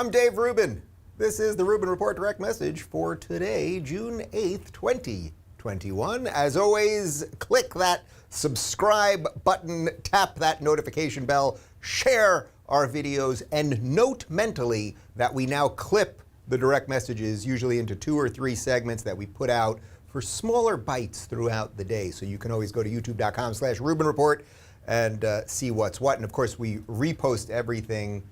I'm Dave Rubin. This is the Rubin Report Direct Message for today, June 8th, 2021. As always, click that subscribe button, tap that notification bell, share our videos, and note mentally that we now clip the direct messages usually into 2 or 3 segments that we put out for smaller bites throughout the day. So you can always go to youtube.com/Rubin Report and see what's what. And of course, we repost everything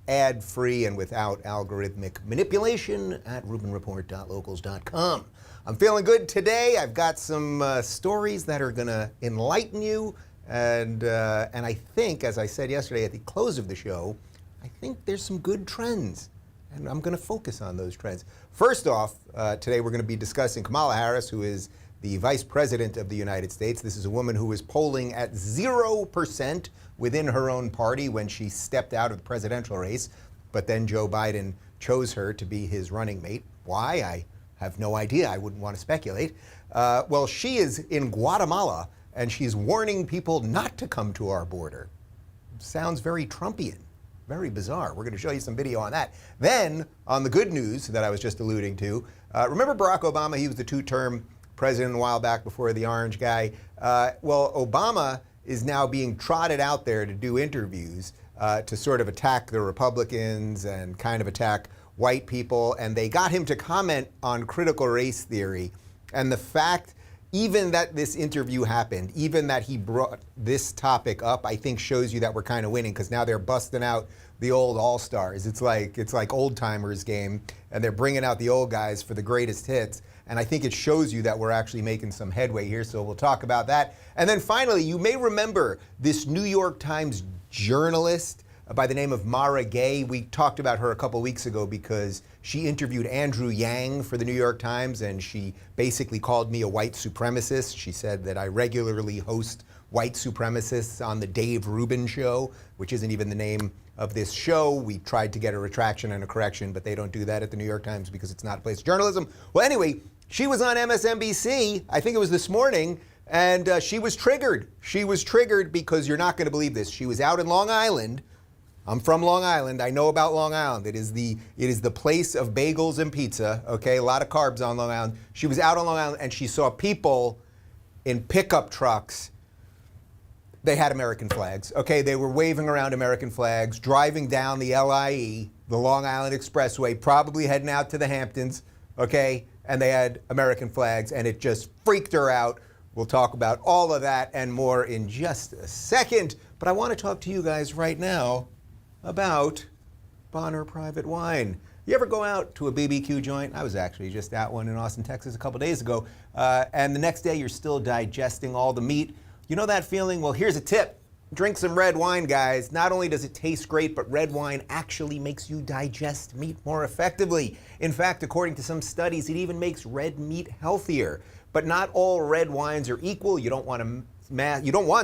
ad-free and without algorithmic manipulation at rubinreport.locals.com. I'm feeling good today. I've got some stories that are going to enlighten you. And I think, as I said yesterday at the close of the show, I think there's some good trends. And I'm going to focus on those trends. First off, today we're going to be discussing Kamala Harris, who is the Vice President of the United States. This is a woman who was polling at 0% within her own party when she stepped out of the presidential race. But then Joe Biden chose her to be his running mate. Why? I have no idea. I wouldn't want to speculate. Well, she is in Guatemala, and she's warning people not to come to our border. Sounds very Trumpian. Very bizarre. We're going to show you some video on that. Then, on the good news that I was just alluding to, remember Barack Obama? He was the 2-term president a while back before the orange guy. Well, Obama is now being trotted out there to do interviews to sort of attack the Republicans and kind of attack white people. And they got him to comment on critical race theory. And the fact, even that this interview happened, even that he brought this topic up, I think shows you that we're kind of winning, because now they're busting out the old all-stars. It's like old-timers game, and they're bringing out the old guys for the greatest hits. And I think it shows you that we're actually making some headway here, so we'll talk about that. And then finally, you may remember this New York Times journalist by the name of Mara Gay. We talked about her a couple weeks ago because she interviewed Andrew Yang for the New York Times, and she basically called me a white supremacist. She said that I regularly host white supremacists on the Dave Rubin Show, which isn't even the name of this show. We tried to get a retraction and a correction, but they don't do that at the New York Times because it's not a place of journalism. Well, anyway, she was on MSNBC, I think it was this morning, and she was triggered. She was triggered because you're not going to believe this. She was out in Long Island. I'm from Long Island. I know about Long Island. It is the place of bagels and pizza, okay? A lot of carbs on Long Island. She was out on Long Island, and she saw people in pickup trucks. They had American flags, okay? They were waving around American flags, driving down the LIE, the Long Island Expressway, probably heading out to the Hamptons, okay? And they had American flags, and it just freaked her out. We'll talk about all of that and more in just a second. But I want to talk to you guys right now about Bonner Private Wine. You ever go out to a BBQ joint? I was actually just at one in Austin, Texas a couple days ago. And the next day you're still digesting all the meat. You know that feeling? Well, here's a tip. Drink some red wine, guys. Not only does it taste great, but red wine actually makes you digest meat more effectively. In fact, according to some studies, it even makes red meat healthier. But not all red wines are equal. You don't want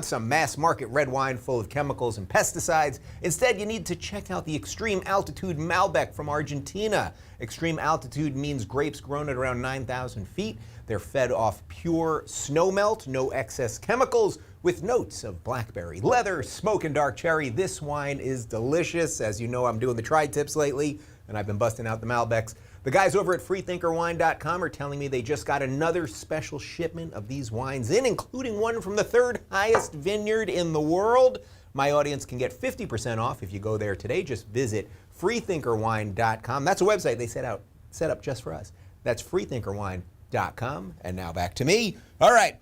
some mass market red wine full of chemicals and pesticides. Instead, you need to check out the Extreme Altitude Malbec from Argentina. Extreme altitude means grapes grown at around 9,000 feet. They're fed off pure snowmelt, no excess chemicals, with notes of blackberry, leather, smoke, and dark cherry. This wine is delicious. As you know, I'm doing the tri-tips lately, and I've been busting out the Malbecs. The guys over at freethinkerwine.com are telling me they just got another special shipment of these wines in, including one from the 3rd highest vineyard in the world. My audience can get 50% off if you go there today. Just visit freethinkerwine.com. That's a website they set up just for us. That's freethinkerwine.com. And now back to me. All right.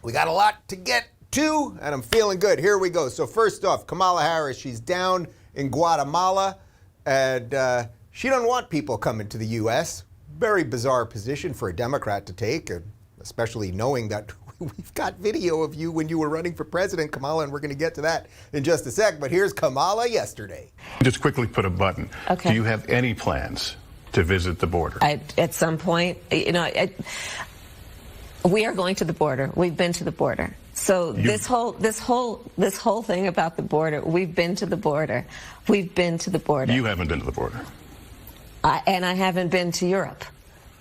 We got a lot to get to, and I'm feeling good. Here we go. So first off, Kamala Harris, she's down in Guatemala, and she doesn't want people coming to the U.S. Very bizarre position for a Democrat to take, especially knowing that we've got video of you when you were running for president, Kamala, and we're going to get to that in just a sec. But here's Kamala yesterday. Just quickly put a button. Okay. Do you have any plans to visit the border? At some point, we are going to the border. We've been to the border. So this whole thing about the border, we've been to the border. We've been to the border. You haven't been to the border. And I haven't been to Europe.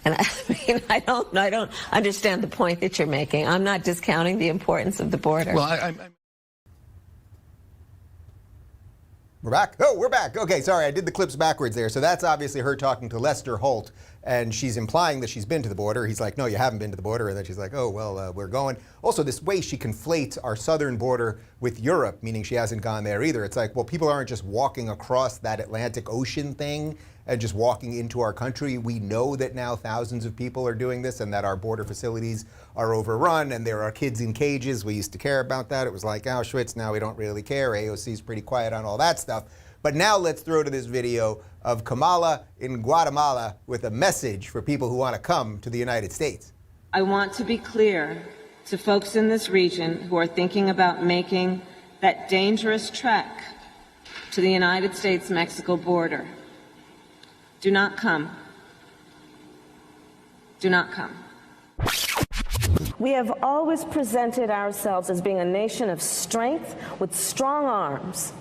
And I don't understand the point that you're making. I'm not discounting the importance of the border. Well, We're back? Oh, we're back. Okay, sorry, I did the clips backwards there. So that's obviously her talking to Lester Holt, and she's implying that she's been to the border. He's like, no, you haven't been to the border. And then she's like, oh, well, we're going. Also, this way she conflates our southern border with Europe, meaning she hasn't gone there either. It's like, well, people aren't just walking across that Atlantic Ocean thing and just walking into our country. We know that now thousands of people are doing this and that our border facilities are overrun and there are kids in cages. We used to care about that. It was like Auschwitz. Now we don't really care. AOC is pretty quiet on all that stuff. But now let's throw to this video of Kamala in Guatemala with a message for people who want to come to the United States. I want to be clear to folks in this region who are thinking about making that dangerous trek to the United States-Mexico border. Do not come. Do not come. We have always presented ourselves as being a nation of strength with strong arms,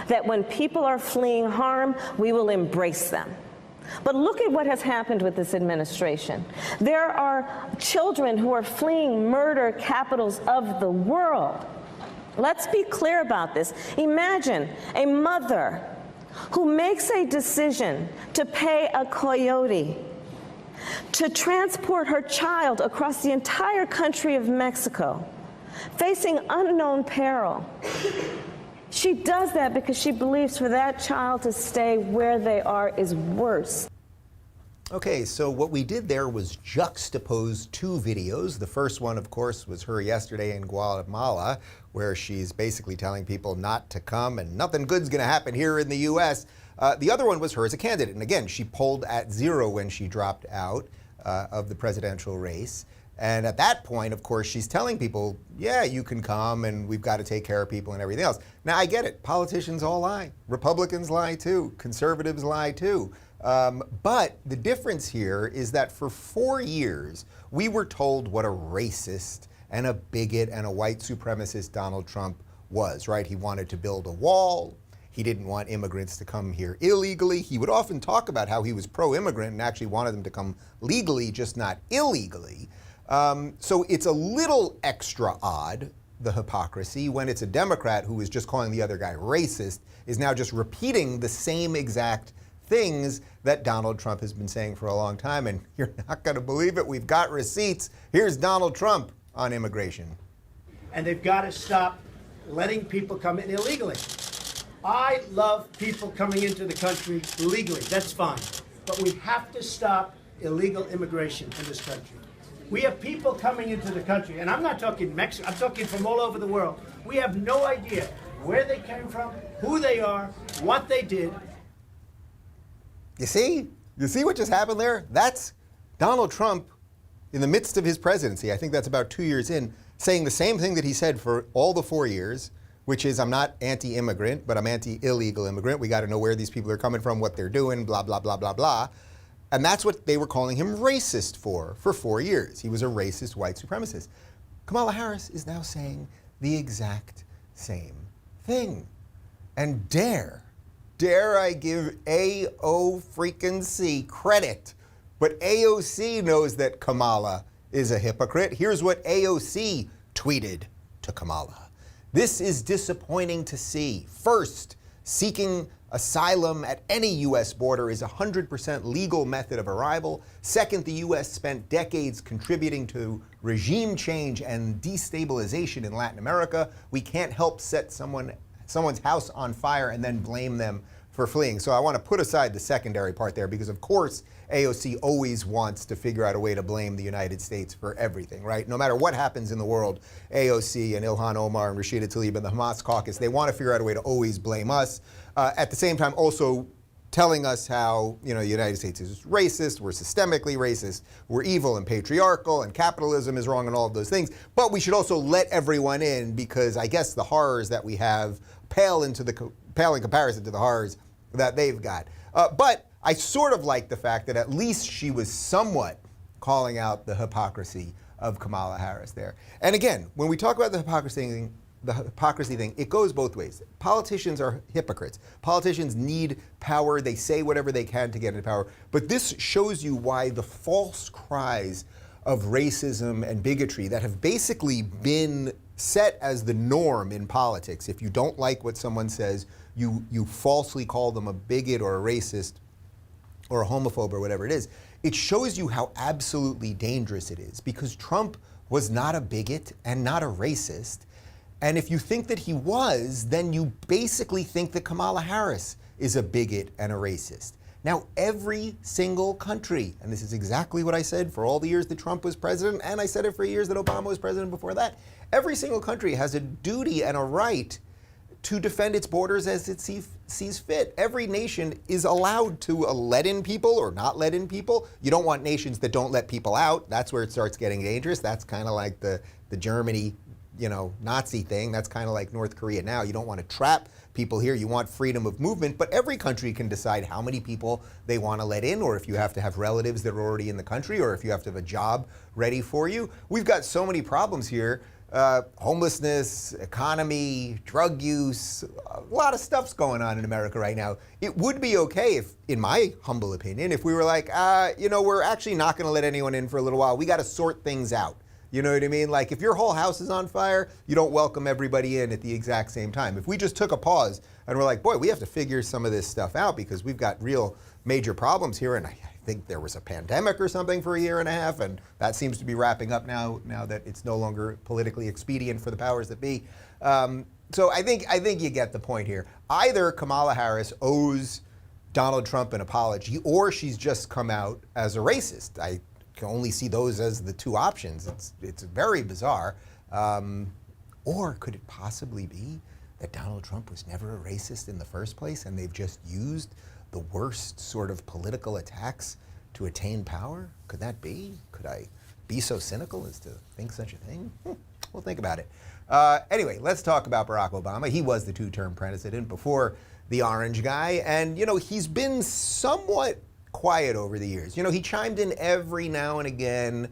that when people are fleeing harm, we will embrace them. But look at what has happened with this administration. There are children who are fleeing murder capitals of the world. Let's be clear about this. Imagine a mother who makes a decision to pay a coyote to transport her child across the entire country of Mexico, facing unknown peril. She does that because she believes for that child to stay where they are is worse. Okay, so what we did there was juxtapose two videos. The first one, of course, was her yesterday in Guatemala, where she's basically telling people not to come and nothing good's going to happen here in the U.S. The other one was her as a candidate. And again, she polled at 0 when she dropped out of the presidential race. And at that point, of course, she's telling people, yeah, you can come and we've got to take care of people and everything else. Now, I get it. Politicians all lie. Republicans lie too. Conservatives lie too. But the difference here is that for 4 years, we were told what a racist and a bigot and a white supremacist Donald Trump was, right? He wanted to build a wall. He didn't want immigrants to come here illegally. He would often talk about how he was pro-immigrant and actually wanted them to come legally, just not illegally. So it's a little extra odd, the hypocrisy, when it's a Democrat who was just calling the other guy racist, is now just repeating the same exact things that Donald Trump has been saying for a long time. And you're not going to believe it. We've got receipts. Here's Donald Trump on immigration. And they've got to stop letting people come in illegally. I love people coming into the country legally. That's fine. But we have to stop illegal immigration in this country. We have people coming into the country, and I'm not talking Mexico, I'm talking from all over the world. We have no idea where they came from, who they are, what they did. You see? You see what just happened there? That's Donald Trump in the midst of his presidency. I think that's about 2 years in, saying the same thing that he said for all the 4 years, which is I'm not anti-immigrant, but I'm anti-illegal immigrant. We got to know where these people are coming from, what they're doing, blah, blah, blah, blah, blah. And that's what they were calling him racist for 4 years. He was a racist white supremacist. Kamala Harris is now saying the exact same thing. And dare I give AOC credit, but AOC knows that Kamala is a hypocrite. Here's what AOC tweeted to Kamala. This is disappointing to see. First, seeking asylum at any U.S. border is a 100% legal method of arrival. Second, the U.S. spent decades contributing to regime change and destabilization in Latin America. We can't help set someone's house on fire and then blame them for fleeing. So I want to put aside the secondary part there because, of course, AOC always wants to figure out a way to blame the United States for everything, right? No matter what happens in the world, AOC and Ilhan Omar and Rashida Tlaib and the Hamas caucus, they want to figure out a way to always blame us. At the same time, also telling us how, the United States is racist, we're systemically racist, we're evil and patriarchal, and capitalism is wrong and all of those things. But we should also let everyone in because I guess the horrors that we have pale in comparison to the horrors that they've got. But I sort of like the fact that at least she was somewhat calling out the hypocrisy of Kamala Harris there. And again, when we talk about the hypocrisy thing, it goes both ways. Politicians are hypocrites. Politicians need power. They say whatever they can to get into power. But this shows you why the false cries of racism and bigotry that have basically been set as the norm in politics. If you don't like what someone says, you falsely call them a bigot or a racist or a homophobe or whatever it is, it shows you how absolutely dangerous it is, because Trump was not a bigot and not a racist. And if you think that he was, then you basically think that Kamala Harris is a bigot and a racist. Now, every single country, and this is exactly what I said for all the years that Trump was president, and I said it for years that Obama was president before that, every single country has a duty and a right to defend its borders as it sees fit. Every nation is allowed to let in people or not let in people. You don't want nations that don't let people out. That's where it starts getting dangerous. That's kind of like the Germany, Nazi thing. That's kind of like North Korea now. You don't want to trap people here. You want freedom of movement, but every country can decide how many people they want to let in, or if you have to have relatives that are already in the country, or if you have to have a job ready for you. We've got so many problems here. Homelessness, economy, drug use, a lot of stuff's going on in America right now. It would be okay if, in my humble opinion, if we were like, we're actually not going to let anyone in for a little while. We got to sort things out. You know what I mean? Like, if your whole house is on fire, you don't welcome everybody in at the exact same time. If we just took a pause and we're like, boy, we have to figure some of this stuff out because we've got real major problems here, and I think there was a pandemic or something for a year and a half, and that seems to be wrapping up now that it's no longer politically expedient for the powers that be. So I think you get the point here. Either Kamala Harris owes Donald Trump an apology, or she's just come out as a racist. I can only see those as the two options. It's very bizarre. Or could it possibly be that Donald Trump was never a racist in the first place, and they've just used the worst sort of political attacks to attain power? Could that be? Could I be so cynical as to think such a thing? We'll think about it. Anyway, let's talk about Barack Obama. He was the two-term president before the orange guy, and he's been somewhat quiet over the years. He chimed in every now and again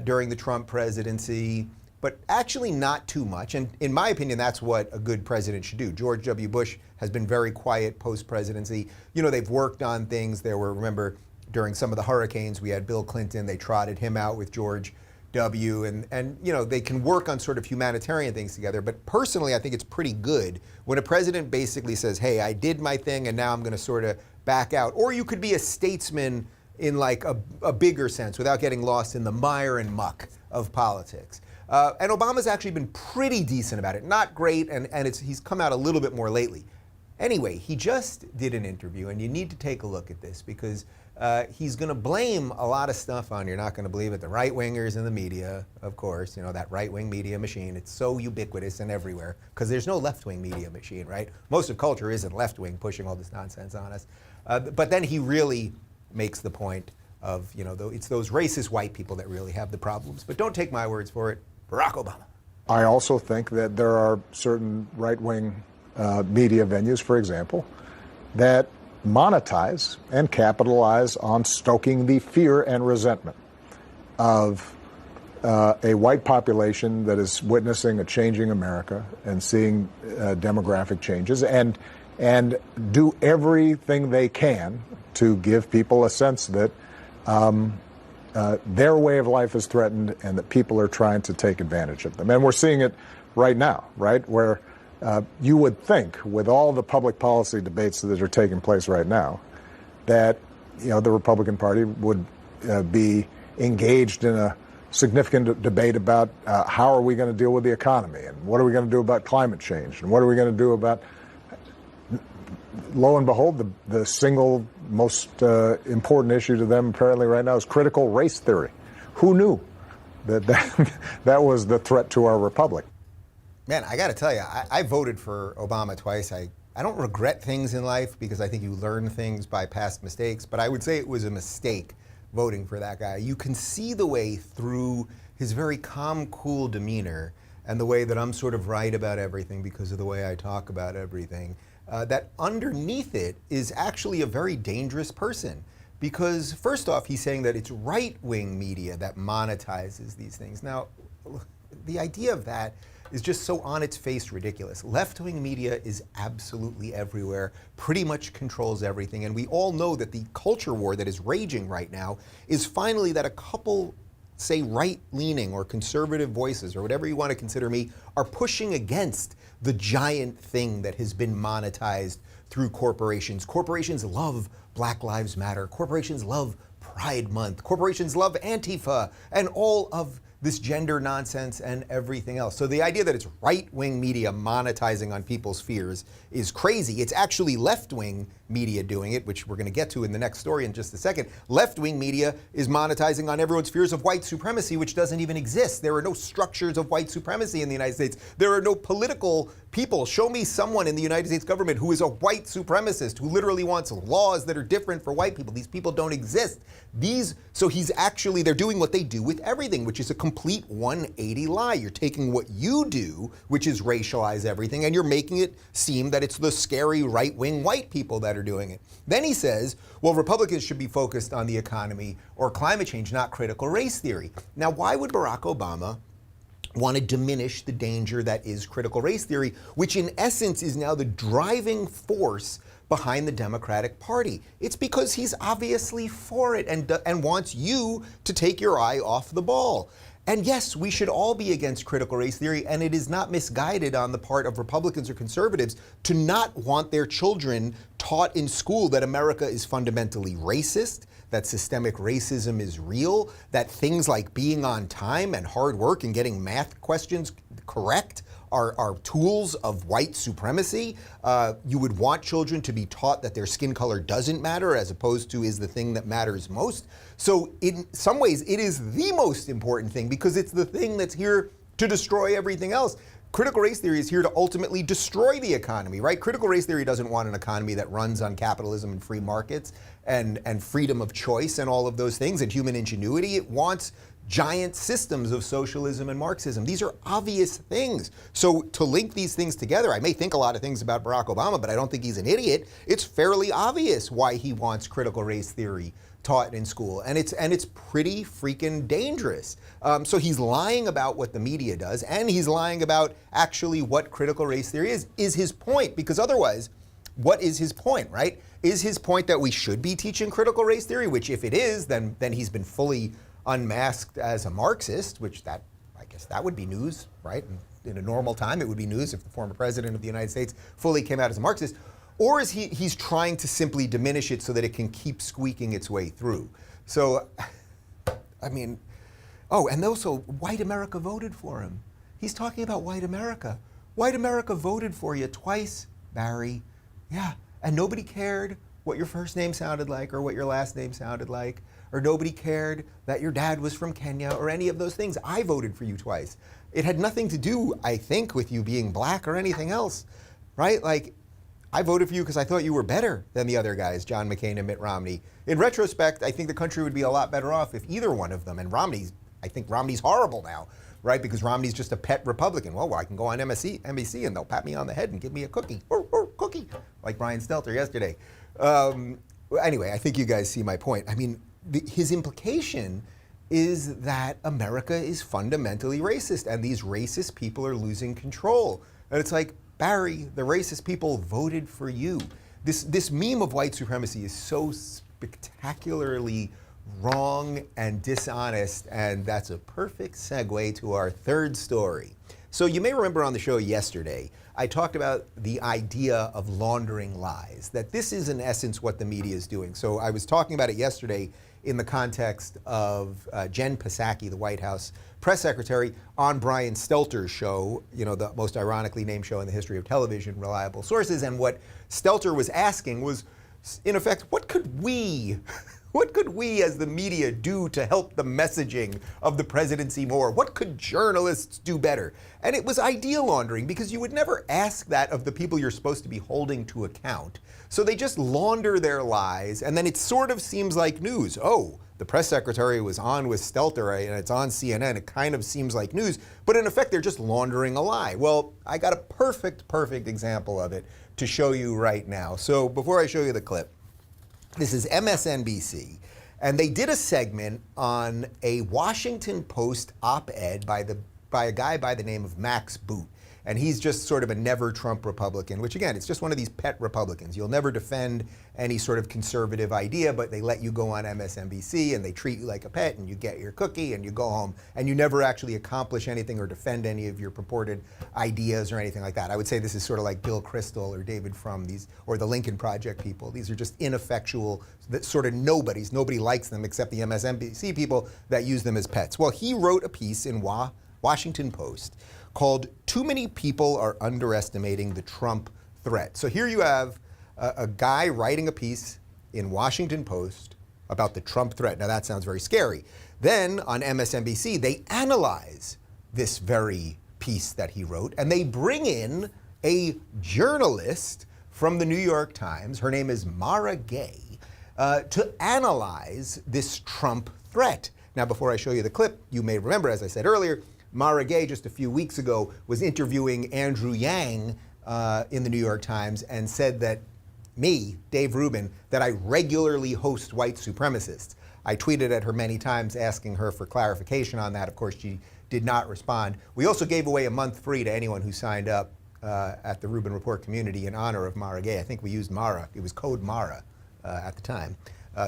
during the Trump presidency, but actually not too much. And in my opinion, that's what a good president should do. George W. Bush has been very quiet post-presidency. They've worked on things. Remember, during some of the hurricanes, we had Bill Clinton. They trotted him out with George W. And they can work on sort of humanitarian things together. But personally, I think it's pretty good when a president basically says, hey, I did my thing, and now I'm going to sort of back out. Or you could be a statesman in like a bigger sense without getting lost in the mire and muck of politics. And Obama's actually been pretty decent about it. Not great, and he's come out a little bit more lately. Anyway, he just did an interview, and you need to take a look at this because he's going to blame a lot of stuff on, you're not going to believe it, the right-wingers and the media, of course, that right-wing media machine. It's so ubiquitous and everywhere because there's no left-wing media machine, right? Most of culture isn't left-wing pushing all this nonsense on us. But then he really makes the point of, it's those racist white people that really have the problems. But don't take my words for it. Barack Obama. I also think that there are certain right-wing media venues, for example, that monetize and capitalize on stoking the fear and resentment of a white population that is witnessing a changing America and seeing demographic changes and do everything they can to give people a sense that their way of life is threatened and that people are trying to take advantage of them. And we're seeing it right now, right, where you would think with all the public policy debates that are taking place right now that, the Republican Party would be engaged in a significant debate about how are we going to deal with the economy and what are we going to do about climate change and what are we going to do about, lo and behold, the single most important issue to them apparently right now is critical race theory. Who knew that was the threat to our republic? Man, I got to tell you, I voted for Obama twice. I don't regret things in life because I think you learn things by past mistakes, but I would say it was a mistake voting for that guy. You can see the way through his very calm, cool demeanor and the way that I'm sort of right about everything because of the way I talk about everything, that underneath it is actually a very dangerous person. Because first off, he's saying that it's right-wing media that monetizes these things. Now, the idea of that is just so on its face ridiculous. Left-wing media is absolutely everywhere, pretty much controls everything, and we all know that the culture war that is raging right now is finally that a couple say right-leaning or conservative voices or whatever you want to consider me are pushing against the giant thing that has been monetized through corporations. Corporations love Black Lives Matter. Corporations love Pride Month. Corporations love Antifa and all of this gender nonsense and everything else. So the idea that it's right-wing media monetizing on people's fears is crazy. It's actually left-wing media doing it, which we're going to get to in the next story in just a second. Left-wing media is monetizing on everyone's fears of white supremacy, which doesn't even exist. There are no structures of white supremacy in the United States. There are no political people. Show me someone in the United States government who is a white supremacist, who literally wants laws that are different for white people. These people don't exist. So they're doing what they do with everything, which is a complete 180 lie. You're taking what you do, which is racialize everything, and you're making it seem that it's the scary right-wing white people that are doing it. Then he says, well, Republicans should be focused on the economy or climate change, not critical race theory. Now, why would Barack Obama want to diminish the danger that is critical race theory, which in essence is now the driving force behind the Democratic Party? It's because he's obviously for it and wants you to take your eye off the ball. And yes, we should all be against critical race theory, and it is not misguided on the part of Republicans or conservatives to not want their children taught in school that America is fundamentally racist, that systemic racism is real, that things like being on time and hard work and getting math questions correct are tools of white supremacy. You would want children to be taught that their skin color doesn't matter as opposed to is the thing that matters most. So in some ways, it is the most important thing because it's the thing that's here to destroy everything else. Critical race theory is here to ultimately destroy the economy, right? Critical race theory doesn't want an economy that runs on capitalism and free markets and freedom of choice and all of those things and human ingenuity. It wants giant systems of socialism and Marxism. These are obvious things. So to link these things together, I may think a lot of things about Barack Obama, but I don't think he's an idiot. It's fairly obvious why he wants critical race theory taught in school, and it's pretty freaking dangerous. So he's lying about what the media does, and he's lying about actually what critical race theory is his point, because otherwise, what is his point, right? Is his point that we should be teaching critical race theory, which if it is, then he's been fully unmasked as a Marxist, which I guess that would be news, right? In a normal time, it would be news if the former president of the United States fully came out as a Marxist. Or is he's trying to simply diminish it so that it can keep squeaking its way through? So, I mean, and also, white America voted for him. He's talking about white America. White America voted for you twice, Barry. Yeah, and nobody cared what your first name sounded like or what your last name sounded like, or nobody cared that your dad was from Kenya or any of those things. I voted for you twice. It had nothing to do, I think, with you being black or anything else, right? Like, I voted for you because I thought you were better than the other guys, John McCain and Mitt Romney. In retrospect, I think the country would be a lot better off if either one of them, and I think Romney's horrible now, right? Because Romney's just a pet Republican. Well, I can go on NBC and they'll pat me on the head and give me a cookie, or cookie, like Brian Stelter yesterday. Anyway, I think you guys see my point. I mean, his implication is that America is fundamentally racist and these racist people are losing control. And it's like, Barry, the racist people voted for you. This meme of white supremacy is so spectacularly wrong and dishonest, and that's a perfect segue to our third story. So you may remember on the show yesterday, I talked about the idea of laundering lies, that this is in essence what the media is doing. So I was talking about it yesterday in the context of Jen Psaki, the White House press secretary, on Brian Stelter's show, the most ironically named show in the history of television, Reliable Sources. And what Stelter was asking was, in effect, what could we as the media do to help the messaging of the presidency more? What could journalists do better? And it was idea laundering, because you would never ask that of the people you're supposed to be holding to account. So they just launder their lies, and then it sort of seems like news. Oh, the press secretary was on with Stelter, and it's on CNN. It kind of seems like news, but in effect, they're just laundering a lie. Well, I got a perfect example of it to show you right now. So before I show you the clip, this is MSNBC, and they did a segment on a Washington Post op-ed by the by a guy by the name of Max Boot. And he's just sort of a never Trump Republican, which again, it's just one of these pet Republicans. You'll never defend any sort of conservative idea, but they let you go on MSNBC and they treat you like a pet and you get your cookie and you go home and you never actually accomplish anything or defend any of your purported ideas or anything like that. I would say this is sort of like Bill Kristol or David Frum, or the Lincoln Project people. These are just ineffectual, sort of nobodies. Nobody likes them except the MSNBC people that use them as pets. Well, he wrote a piece in Washington Post called "Too Many People Are Underestimating the Trump Threat." So here you have a guy writing a piece in Washington Post about the Trump threat. Now that sounds very scary. Then on MSNBC, they analyze this very piece that he wrote, and they bring in a journalist from the New York Times, her name is Mara Gay, to analyze this Trump threat. Now before I show you the clip, you may remember, as I said earlier, Mara Gay just a few weeks ago was interviewing Andrew Yang in the New York Times and said that me, Dave Rubin, that I regularly host white supremacists. I tweeted at her many times asking her for clarification on that. Of course, she did not respond. We also gave away a month free to anyone who signed up at the Rubin Report community in honor of Mara Gay. I think we used Mara. It was code Mara at the time.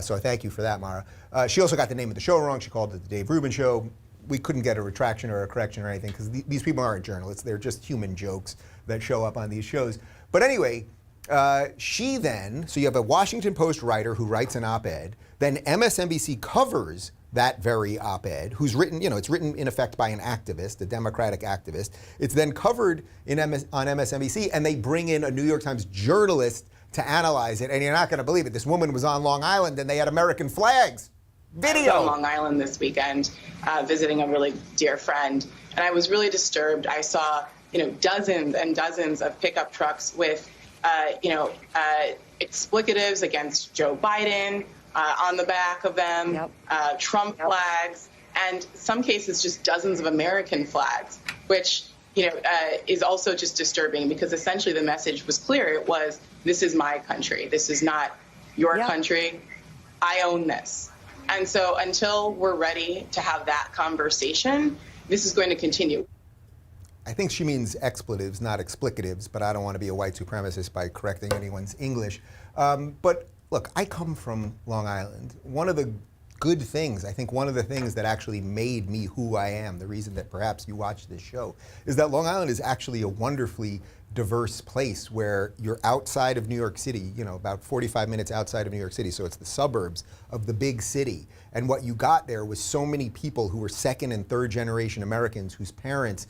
So I thank you for that, Mara. She also got the name of the show wrong. She called it the Dave Rubin Show. We couldn't get a retraction or a correction or anything because these people aren't journalists. They're just human jokes that show up on these shows. But anyway, she then, so you have a Washington Post writer who writes an op-ed, then MSNBC covers that very op-ed, who's written, it's written in effect by an activist, a Democratic activist. It's then covered on MSNBC, and they bring in a New York Times journalist to analyze it. And you're not going to believe it. This woman was on Long Island, and they had American flags. Video. I was on Long Island this weekend, visiting a really dear friend, and I was really disturbed. I saw, dozens and dozens of pickup trucks with, explicatives against Joe Biden on the back of them, Trump flags, and some cases just dozens of American flags, which, is also just disturbing because essentially the message was clear. It was, this is my country. This is not your country. I own this. And so until we're ready to have that conversation, this is going to continue. I think she means expletives, not explicatives, but I don't want to be a white supremacist by correcting anyone's English. But look, I come from Long Island. One of the good things, I think one of the things that actually made me who I am, the reason that perhaps you watch this show, is that Long Island is actually a wonderfully diverse place where you're outside of New York City, about 45 minutes outside of New York City. So it's the suburbs of the big city. And what you got there was so many people who were second and third generation Americans whose parents,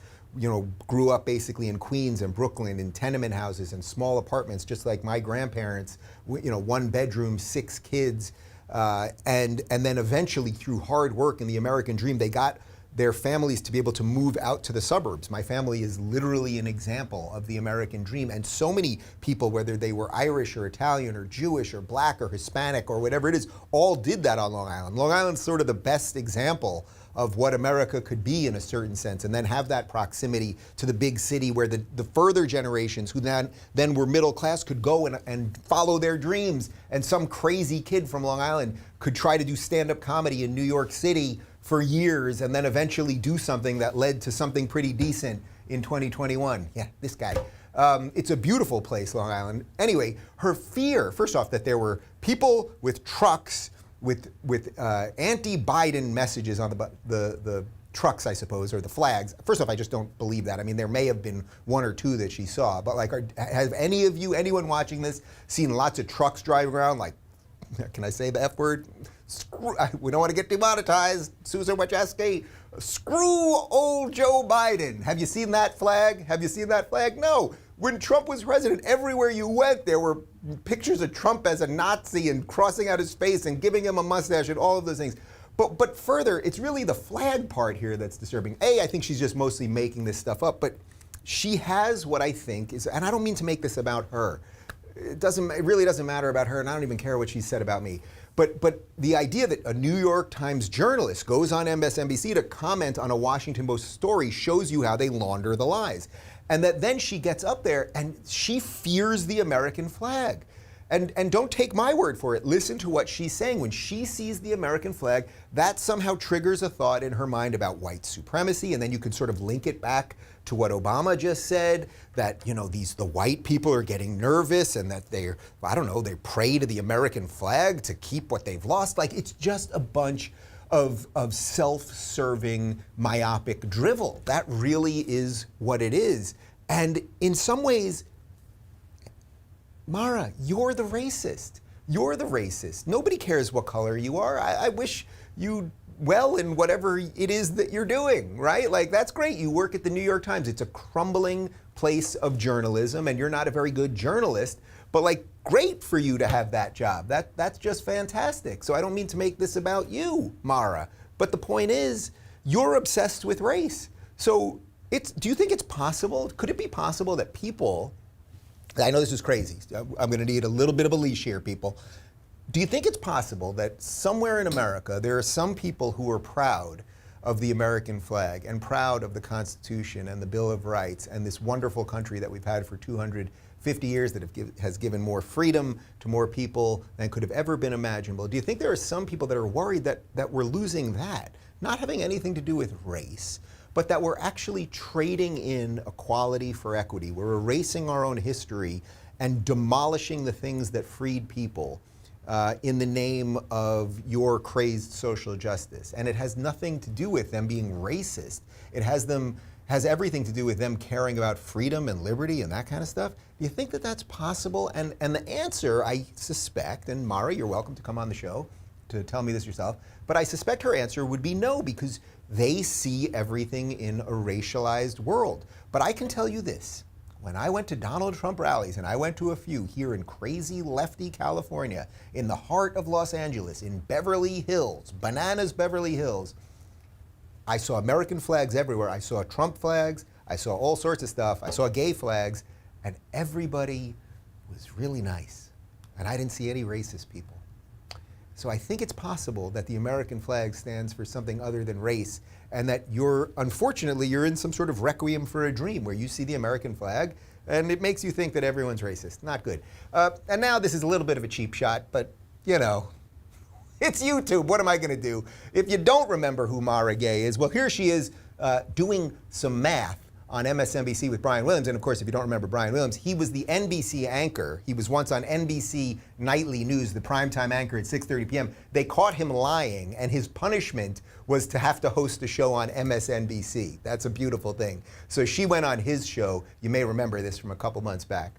grew up basically in Queens and Brooklyn in tenement houses and small apartments, just like my grandparents, one bedroom, 6 kids. And then eventually through hard work and the American dream, they got their families to be able to move out to the suburbs. My family is literally an example of the American dream. And so many people, whether they were Irish or Italian or Jewish or black or Hispanic or whatever it is, all did that on Long Island. Long Island's sort of the best example of what America could be in a certain sense, and then have that proximity to the big city where the further generations who then were middle class could go and follow their dreams. And some crazy kid from Long Island could try to do stand-up comedy in New York City for years and then eventually do something that led to something pretty decent in 2021. Yeah, this guy. It's a beautiful place, Long Island. Anyway, her fear, first off, that there were people with trucks with anti-Biden messages on the trucks, I suppose, or the flags. First off, I just don't believe that. I mean, there may have been 1 or 2 that she saw, but have anyone watching this, seen lots of trucks driving around? Can I say the F word? We don't want to get demonetized. Susan Wojcicki. Screw old Joe Biden. Have you seen that flag? No. When Trump was president, everywhere you went, there were pictures of Trump as a Nazi and crossing out his face and giving him a mustache and all of those things. But further, it's really the flag part here that's disturbing. I think she's just mostly making this stuff up, but she has what I think is, and I don't mean to make this about her. It really doesn't matter about her, and I don't even care what she said about me. But the idea that a New York Times journalist goes on MSNBC to comment on a Washington Post story shows you how they launder the lies. And that then she gets up there and she fears the American flag. And don't take my word for it. Listen to what she's saying. When she sees the American flag, that somehow triggers a thought in her mind about white supremacy, and then you can sort of link it back to what Obama just said, that, you know, the white people are getting nervous and that they pray to the American flag to keep what they've lost. Like, it's just a bunch of self-serving, myopic drivel. That really is what it is. And in some ways, Mara, you're the racist. You're the racist. Nobody cares what color you are. I wish you well in whatever it is that you're doing, right? Like, that's great. You work at the New York Times. It's a crumbling place of journalism, and you're not a very good journalist, but like, great for you to have that job. That's just fantastic. So I don't mean to make this about you, Mara, but the point is, you're obsessed with race. So do you think it's possible? Could it be possible that people, I know this is crazy, I'm going to need a little bit of a leash here, people. Do you think it's possible that somewhere in America there are some people who are proud of the American flag and proud of the Constitution and the Bill of Rights and this wonderful country that we've had for 250 years that has given more freedom to more people than could have ever been imaginable? Do you think there are some people that are worried that we're losing that, not having anything to do with race, but that we're actually trading in equality for equity? We're erasing our own history and demolishing the things that freed people in the name of your crazed social justice. And it has nothing to do with them being racist. It has everything to do with them caring about freedom and liberty and that kind of stuff. Do you think that that's possible? And the answer, I suspect, and Mara, you're welcome to come on the show to tell me this yourself, but I suspect her answer would be no, because they see everything in a racialized world. But I can tell you this. When I went to Donald Trump rallies, and I went to a few here in crazy lefty California, in the heart of Los Angeles, in Beverly Hills, bananas Beverly Hills, I saw American flags everywhere. I saw Trump flags, I saw all sorts of stuff, I saw gay flags, and everybody was really nice. And I didn't see any racist people. So I think it's possible that the American flag stands for something other than race, and that unfortunately, you're in some sort of requiem for a dream where you see the American flag and it makes you think that everyone's racist. Not good. And now this is a little bit of a cheap shot, but you know, it's YouTube. What am I going to do? If you don't remember who Mara Gay is, well, here she is doing some math on MSNBC with Brian Williams. And of course, if you don't remember Brian Williams, he was the NBC anchor. He was once on NBC Nightly News, the primetime anchor at 6:30 p.m. They caught him lying, and his punishment was to have to host a show on MSNBC. That's a beautiful thing. So she went on his show. You may remember this from a couple months back.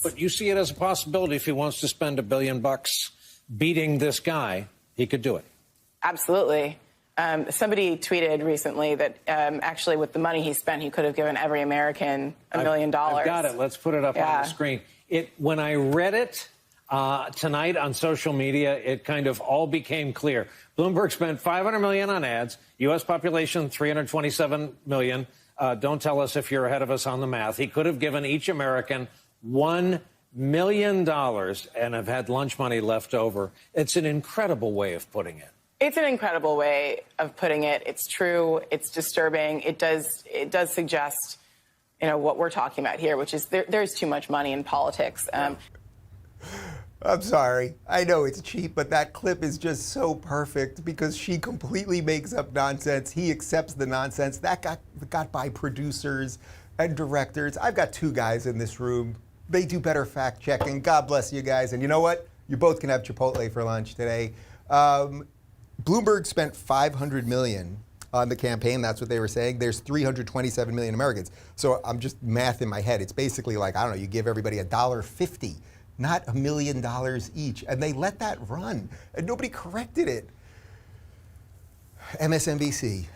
But you see it as a possibility. If he wants to spend $1 billion beating this guy, he could do it. Absolutely. Somebody tweeted recently that actually with the money he spent, he could have given every American $1 million. I've got it. Let's put it up on the screen. When I read it tonight on social media, it kind of all became clear. Bloomberg spent $500 million on ads. U.S. population, 327 million. Don't tell us if you're ahead of us on the math. He could have given each American $1 million and have had lunch money left over. It's an incredible way of putting it. It's an incredible way of putting it. It's true. It's disturbing. It does suggest, what we're talking about here, which is there's too much money in politics. I'm sorry. I know it's cheap, but that clip is just so perfect because she completely makes up nonsense. He accepts the nonsense. That got by producers and directors. I've got two guys in this room. They do better fact checking. God bless you guys. And you know what? You both can have Chipotle for lunch today. Bloomberg spent $500 million on the campaign. That's what they were saying. There's 327 million Americans. So I'm just math in my head. It's basically like, I don't know, you give everybody $1.50, not $1 million each. And they let that run. And nobody corrected it. MSNBC,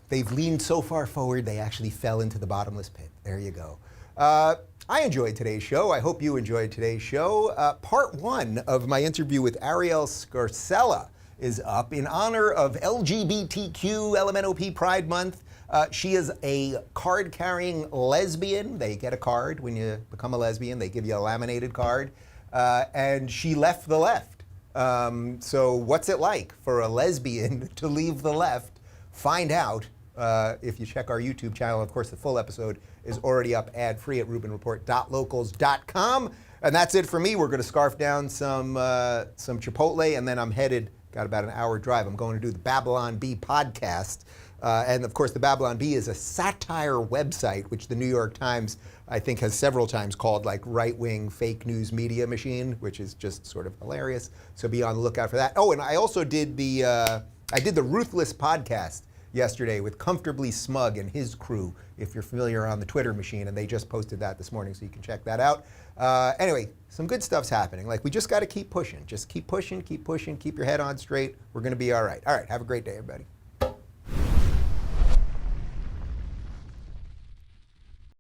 they've leaned so far forward, they actually fell into the bottomless pit. There you go. I enjoyed today's show. I hope you enjoyed today's show. Part 1 of my interview with Ariel Scarcella is up in honor of LGBTQ LMNOP Pride Month. She is a card-carrying lesbian. They get a card when you become a lesbian. They give you a laminated card. And she left the left. So what's it like for a lesbian to leave the left? Find out if you check our YouTube channel. Of course, the full episode is already up ad-free at RubinReport.locals.com. And that's it for me. We're going to scarf down some Chipotle, and then I'm headed, got about an hour drive. I'm going to do the Babylon Bee podcast. And of course, the Babylon Bee is a satire website, which the New York Times, I think, has several times called like right-wing fake news media machine, which is just sort of hilarious. So be on the lookout for that. Oh, and I also did the Ruthless podcast yesterday with Comfortably Smug and his crew, if you're familiar on the Twitter machine, and they just posted that this morning, so you can check that out. Anyway, some good stuff's happening. Like, we just got to keep pushing. Just keep pushing, keep your head on straight. We're going to be all right. All right, have a great day, everybody.